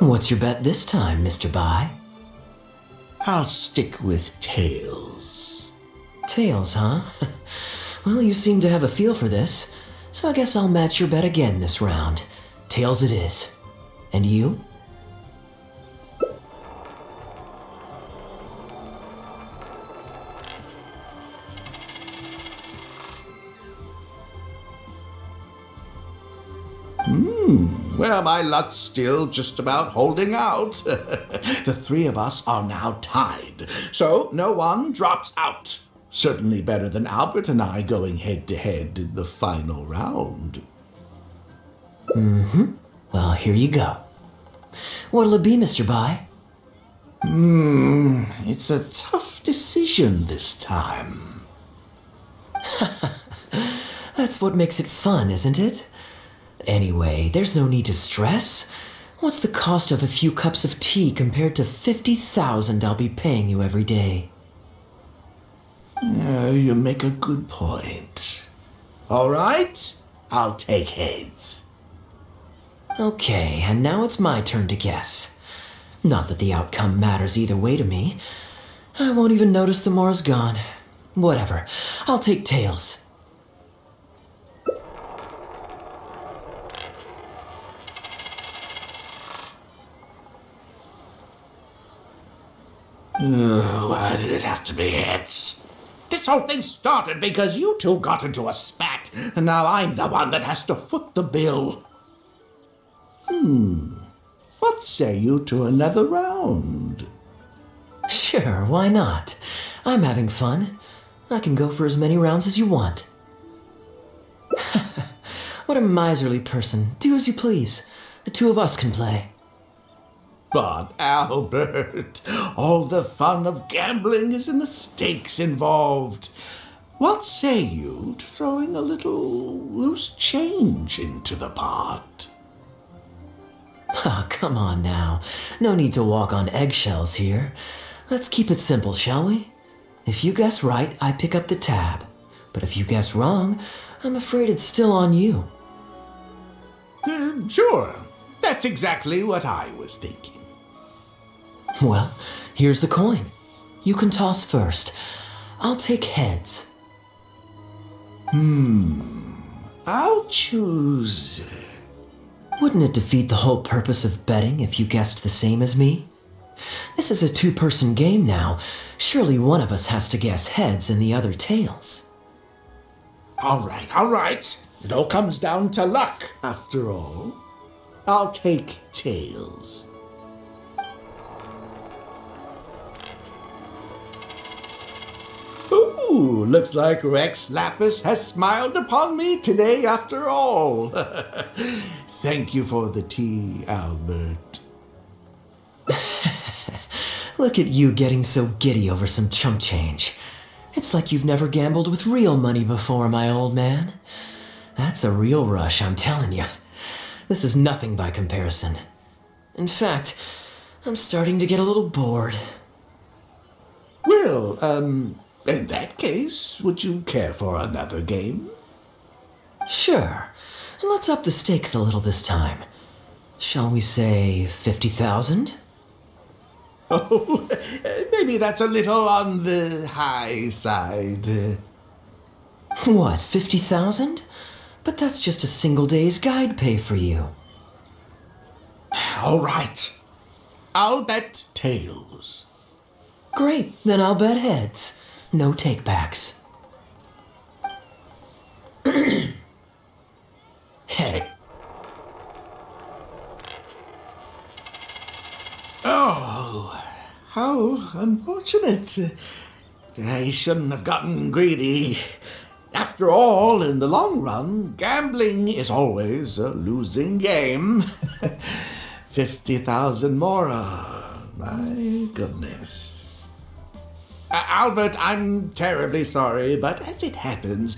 What's your bet this time, Mr. Bai? I'll stick with tails. Tails, huh? Well, you seem to have a feel for this, so I guess I'll match your bet again this round. Tails it is. And you? Well, my luck's still just about holding out. The three of us are now tied, so no one drops out. Certainly better than Albert and I going head-to-head in the final round. Well, here you go. What'll it be, Mr. Bai? It's a tough decision this time. That's what makes it fun, isn't it? Anyway, there's no need to stress. What's the cost of a few cups of tea compared to 50,000 I'll be paying you every day? You make a good point. All right, I'll take heads. Okay, and now it's my turn to guess. Not that the outcome matters either way to me. I won't even notice the more's gone. Whatever, I'll take tails. Why did it have to be heads? This whole thing started because you two got into a spat, and now I'm the one that has to foot the bill. What say you to another round? Sure, why not? I'm having fun. I can go for as many rounds as you want. What a miserly person. Do as you please. The two of us can play. But Albert, all the fun of gambling is in the stakes involved. What say you to throwing a little loose change into the pot? Ah, come on now. No need to walk on eggshells here. Let's keep it simple, shall we? If you guess right, I pick up the tab. But if you guess wrong, I'm afraid it's still on you. Sure. That's exactly what I was thinking. Well, here's the coin. You can toss first. I'll take heads. I'll choose. Wouldn't it defeat the whole purpose of betting if you guessed the same as me? This is a two-person game now. Surely one of us has to guess heads and the other tails. All right. It all comes down to luck, after all. I'll take tails. Ooh, looks like Rex Lapis has smiled upon me today after all. Thank you for the tea, Albert. Look at you getting so giddy over some chump change. It's like you've never gambled with real money before, my old man. That's a real rush, I'm telling you. This is nothing by comparison. In fact, I'm starting to get a little bored. Well, in that case, would you care for another game? Sure. And let's up the stakes a little this time. Shall we say 50,000? Oh, maybe that's a little on the high side. What, 50,000? But that's just a single day's guide pay for you. All right. I'll bet tails. Great, then I'll bet heads. No takebacks. Head. Oh, How unfortunate. I shouldn't have gotten greedy. After all, in the long run, gambling is always a losing game. 50,000 more. My goodness. Albert, I'm terribly sorry, but as it happens,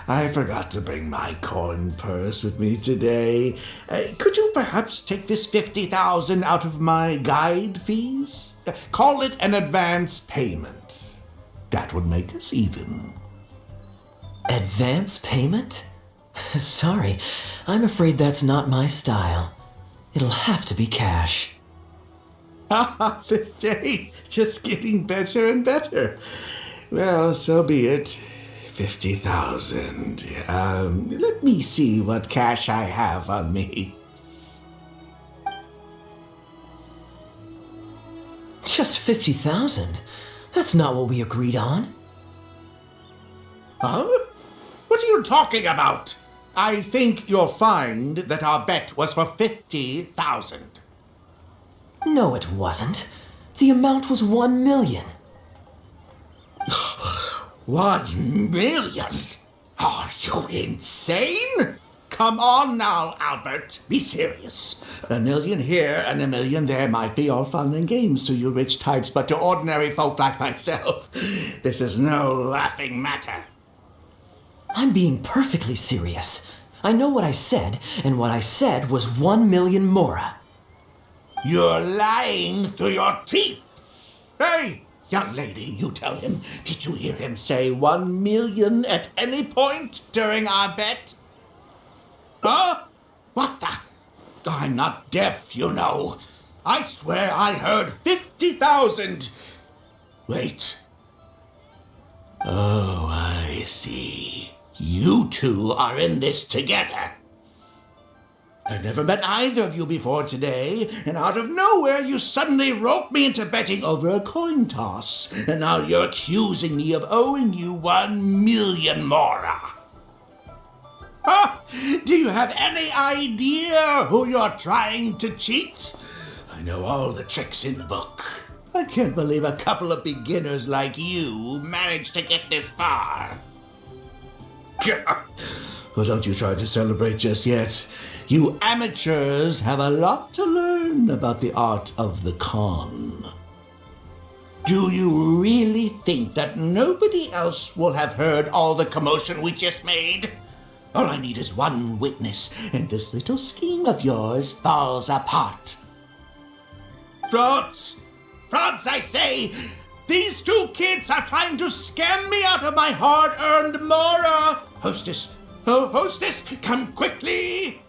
I forgot to bring my coin purse with me today. Could you perhaps take this 50,000 out of my guide fees? Call it an advance payment. That would make us even. Advance payment? Sorry, I'm afraid that's not my style. It'll have to be cash. This day just getting better and better. Well, so be it. 50,000. Let me see what cash I have on me. Just 50,000? That's not what we agreed on. Huh? What are you talking about? I think you'll find that our bet was for 50,000. No, it wasn't. The amount was 1 million. 1 million? Are you insane? Come on now, Albert. Be serious. 1 million here and 1 million there might be all fun and games to you rich types, but to ordinary folk like myself, this is no laughing matter. I'm being perfectly serious. I know what I said, and what I said was 1 million mora. You're lying through your teeth. Hey, young lady, you tell him. Did you hear him say 1 million at any point during our bet? Huh? What the? I'm not deaf, you know. I swear I heard 50,000. Wait. Oh, I see. You two are in this together. I've never met either of you before today, and out of nowhere you suddenly roped me into betting over a coin toss, and now you're accusing me of owing you 1 million mora. Huh? Do you have any idea who you're trying to cheat? I know all the tricks in the book. I can't believe a couple of beginners like you managed to get this far. Well, don't you try to celebrate just yet. You amateurs have a lot to learn about the art of the con. Do you really think that nobody else will have heard all the commotion we just made? All I need is one witness, and this little scheme of yours falls apart. Frauds! Frauds, I say! These two kids are trying to scam me out of my hard-earned mora! Hostess! Oh, hostess, come quickly!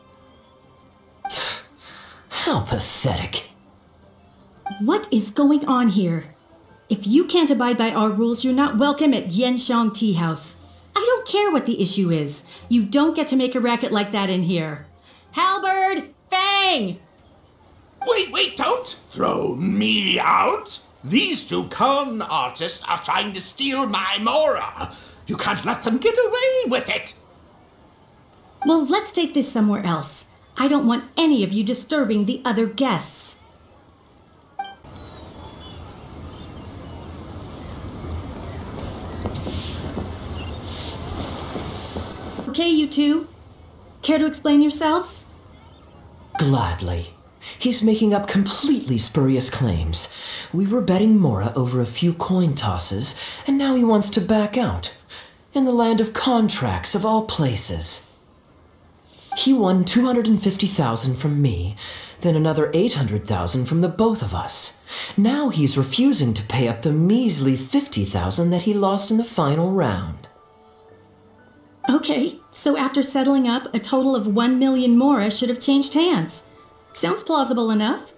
How pathetic. What is going on here? If you can't abide by our rules, you're not welcome at Yenshang Tea House. I don't care what the issue is. You don't get to make a racket like that in here. Halberd! Fang! Wait, don't throw me out! These two con artists are trying to steal my mora. You can't let them get away with it. Well, let's take this somewhere else. I don't want any of you disturbing the other guests. Okay, you two. Care to explain yourselves? Gladly. He's making up completely spurious claims. We were betting mora over a few coin tosses, and now he wants to back out. In the land of contracts, of all places. He won 250,000 from me, then another 800,000 from the both of us. Now he's refusing to pay up the measly 50,000 that he lost in the final round. Okay, so after settling up, a total of 1 million mora should have changed hands. Sounds plausible enough.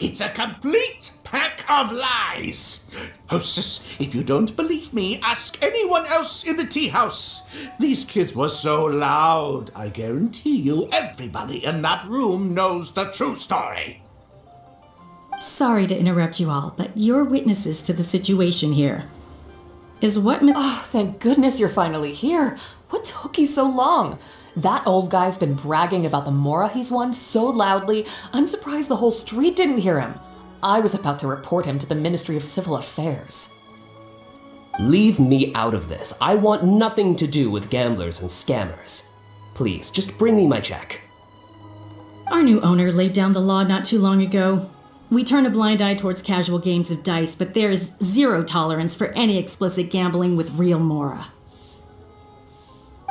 It's a complete pack of lies. Hostess, if you don't believe me, ask anyone else in the tea house. These kids were so loud. I guarantee you everybody in that room knows the true story. Sorry to interrupt you all, but you're witnesses to the situation here. Is what Oh, thank goodness you're finally here. What took you so long? That old guy's been bragging about the mora he's won so loudly, I'm surprised the whole street didn't hear him. I was about to report him to the Ministry of Civil Affairs. Leave me out of this. I want nothing to do with gamblers and scammers. Please, just bring me my check. Our new owner laid down the law not too long ago. We turn a blind eye towards casual games of dice, but there is zero tolerance for any explicit gambling with real Mora.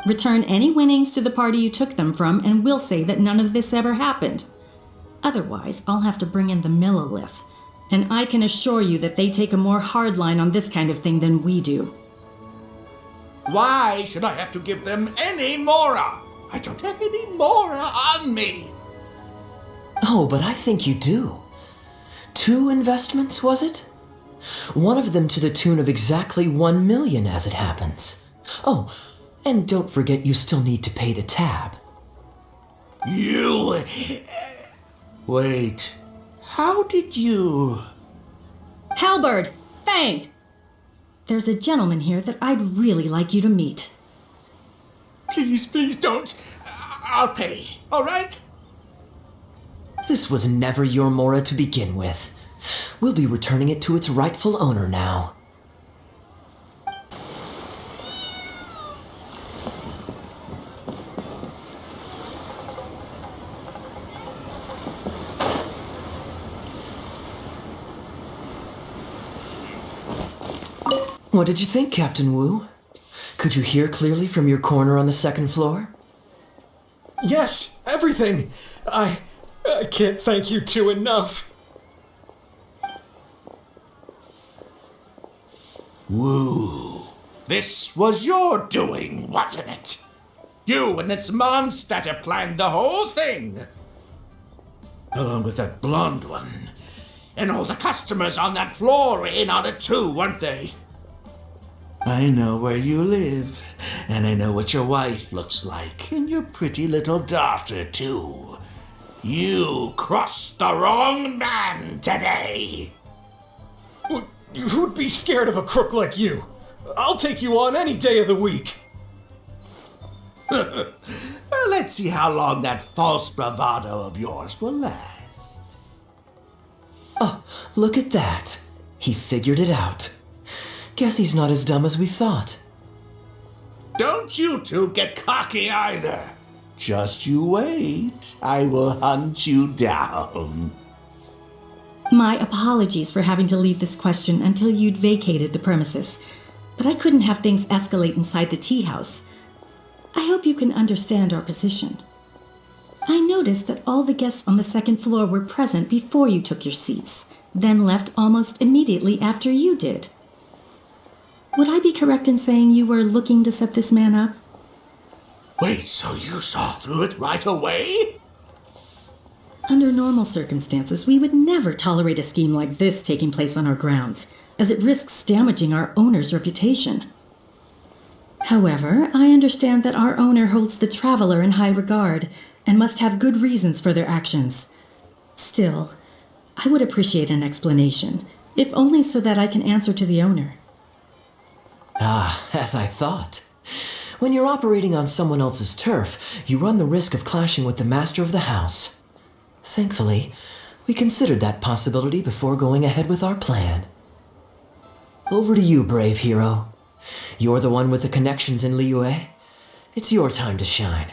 Return any winnings to the party you took them from, and we'll say that none of this ever happened. Otherwise, I'll have to bring in the Millilith, and I can assure you that they take a more hard line on this kind of thing than we do. Why should I have to give them any Mora? I don't have any Mora on me. Oh, but I think you do. 2 investments, was it? One of them to the tune of exactly 1 million as it happens. Oh, and don't forget you still need to pay the tab. You... Wait. How did you... Halberd! Fang! There's a gentleman here that I'd really like you to meet. Please don't. I'll pay, all right? This was never your Mora to begin with. We'll be returning it to its rightful owner now. What did you think, Captain Wu? Could you hear clearly from your corner on the 2nd floor? Yes, everything. I can't thank you two enough. Woo. This was your doing, wasn't it? You and this monster planned the whole thing. Along with that blonde one. And all the customers on that floor were in on it too, weren't they? I know where you live, and I know what your wife looks like, and your pretty little daughter too. You crossed the wrong man today. Who'd be scared of a crook like you? I'll take you on any day of the week. Well, let's see how long that false bravado of yours will last. Oh, look at that. He figured it out. Guess he's not as dumb as we thought. Don't you two get cocky either. Just you wait. I will hunt you down. My apologies for having to leave this question until you'd vacated the premises, but I couldn't have things escalate inside the tea house. I hope you can understand our position. I noticed that all the guests on the 2nd floor were present before you took your seats, then left almost immediately after you did. Would I be correct in saying you were looking to set this man up? Wait, so you saw through it right away? Under normal circumstances, we would never tolerate a scheme like this taking place on our grounds, as it risks damaging our owner's reputation. However, I understand that our owner holds the traveler in high regard and must have good reasons for their actions. Still, I would appreciate an explanation, if only so that I can answer to the owner. Ah, as I thought. When you're operating on someone else's turf, you run the risk of clashing with the master of the house. Thankfully, we considered that possibility before going ahead with our plan. Over to you, brave hero. You're the one with the connections in Liyue. It's your time to shine.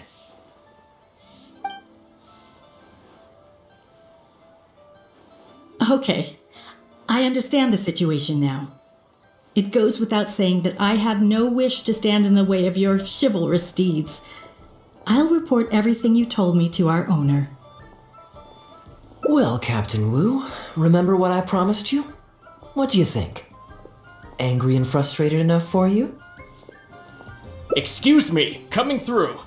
Okay, I understand the situation now. It goes without saying that I have no wish to stand in the way of your chivalrous deeds. I'll report everything you told me to our owner. Well, Captain Wu, remember what I promised you? What do you think? Angry and frustrated enough for you? Excuse me, coming through.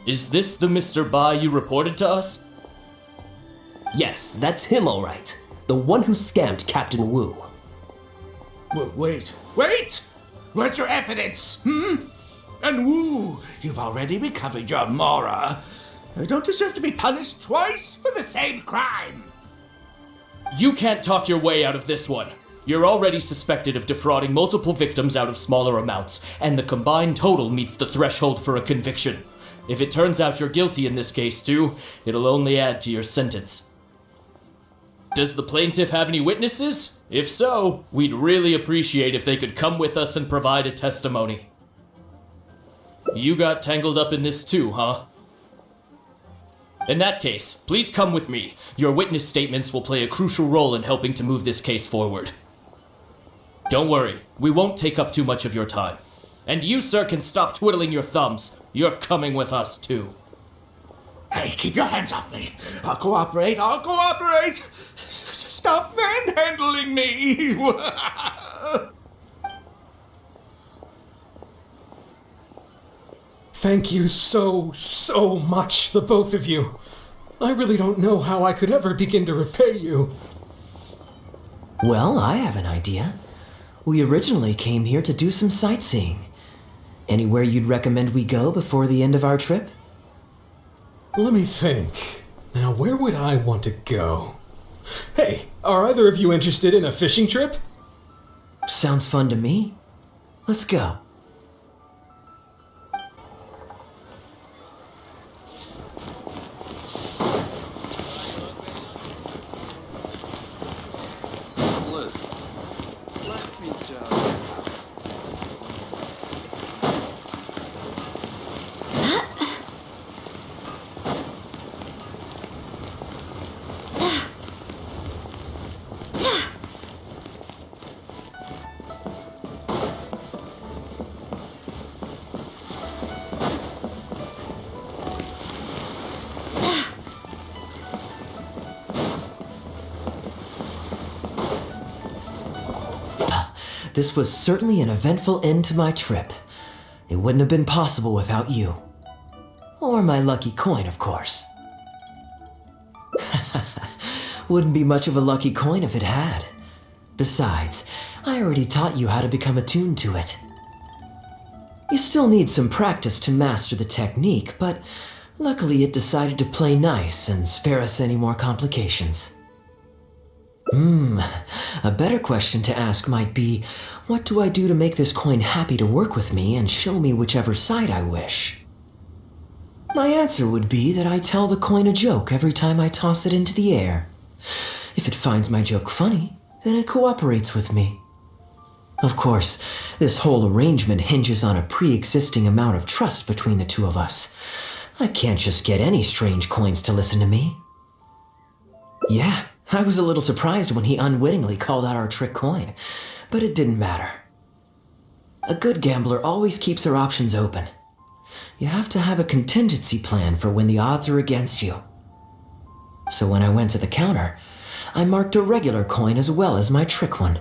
Is this the Mr. Bai you reported to us? Yes, that's him all right. The one who scammed Captain Wu. Wait! Where's your evidence, And Wu, you've already recovered your Mora. I don't deserve to be punished twice for the same crime. You can't talk your way out of this one. You're already suspected of defrauding multiple victims out of smaller amounts, and the combined total meets the threshold for a conviction. If it turns out you're guilty in this case too, it'll only add to your sentence. Does the plaintiff have any witnesses? If so, we'd really appreciate if they could come with us and provide a testimony. You got tangled up in this too, huh? In that case, please come with me. Your witness statements will play a crucial role in helping to move this case forward. Don't worry, we won't take up too much of your time. And you, sir, can stop twiddling your thumbs. You're coming with us too. Hey, keep your hands off me. I'll cooperate. Stop manhandling me. Thank you so much, the both of you. I really don't know how I could ever begin to repay you. Well, I have an idea. We originally came here to do some sightseeing. Anywhere you'd recommend we go before the end of our trip? Let me think. Now, where would I want to go? Hey, are either of you interested in a fishing trip? Sounds fun to me. Let's go. This was certainly an eventful end to my trip. It wouldn't have been possible without you. Or my lucky coin, of course. Wouldn't be much of a lucky coin if it had. Besides, I already taught you how to become attuned to it. You still need some practice to master the technique, but luckily it decided to play nice and spare us any more complications. A better question to ask might be, what do I do to make this coin happy to work with me and show me whichever side I wish? My answer would be that I tell the coin a joke every time I toss it into the air. If it finds my joke funny, then it cooperates with me. Of course, this whole arrangement hinges on a pre-existing amount of trust between the two of us. I can't just get any strange coins to listen to me. Yeah, I was a little surprised when he unwittingly called out our trick coin, but it didn't matter. A good gambler always keeps their options open. You have to have a contingency plan for when the odds are against you. So when I went to the counter, I marked a regular coin as well as my trick one.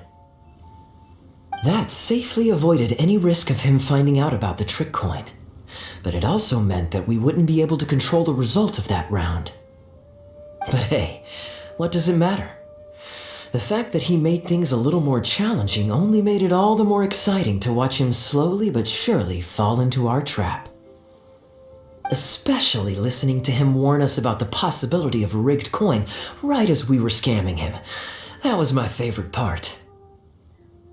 That safely avoided any risk of him finding out about the trick coin, but it also meant that we wouldn't be able to control the result of that round. But hey, what does it matter? The fact that he made things a little more challenging only made it all the more exciting to watch him slowly but surely fall into our trap. Especially listening to him warn us about the possibility of a rigged coin right as we were scamming him. That was my favorite part.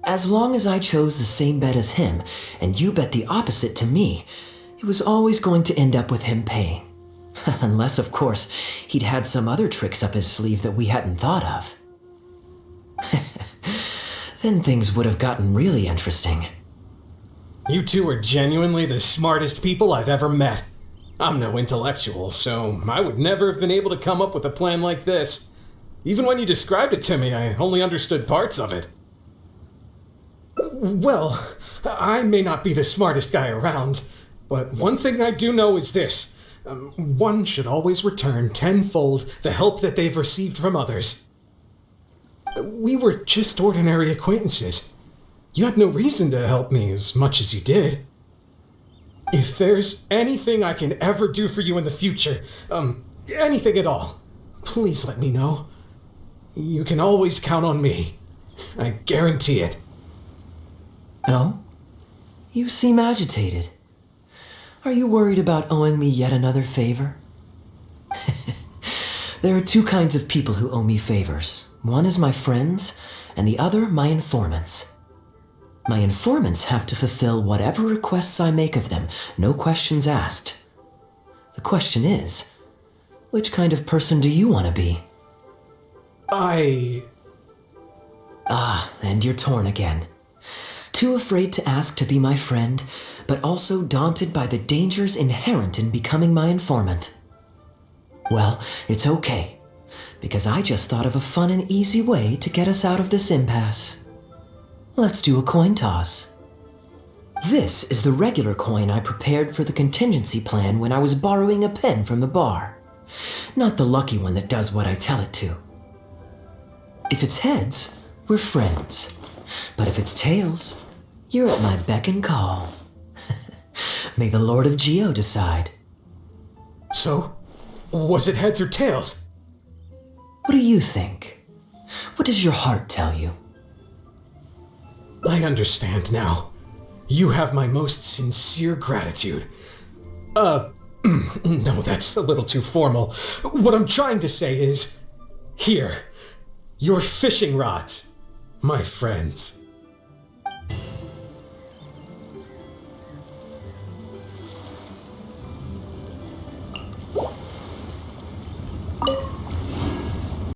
As long as I chose the same bet as him, and you bet the opposite to me, it was always going to end up with him paying. Unless, of course, he'd had some other tricks up his sleeve that we hadn't thought of. Then things would have gotten really interesting. You two are genuinely the smartest people I've ever met. I'm no intellectual, so I would never have been able to come up with a plan like this. Even when you described it to me, I only understood parts of it. Well, I may not be the smartest guy around, but one thing I do know is this. One should always return tenfold the help that they've received from others. We were just ordinary acquaintances. You had no reason to help me as much as you did. If there's anything I can ever do for you in the future, anything at all, please let me know. You can always count on me. I guarantee it. Oh? You seem agitated. Are you worried about owing me yet another favor? There are two kinds of people who owe me favors. One is my friends, and the other my informants. My informants have to fulfill whatever requests I make of them, no questions asked. The question is, which kind of person do you want to be? Ah, and you're torn again. Too afraid to ask to be my friend, but also daunted by the dangers inherent in becoming my informant. Well, it's okay, because I just thought of a fun and easy way to get us out of this impasse. Let's do a coin toss. This is the regular coin I prepared for the contingency plan when I was borrowing a pen from the bar. Not the lucky one that does what I tell it to. If it's heads, we're friends. But if it's tails, you're at my beck and call. May the Lord of Geo decide. So, was it heads or tails? What do you think? What does your heart tell you? I understand now. You have my most sincere gratitude. No, that's a little too formal. What I'm trying to say is, here, your fishing rods, my friends.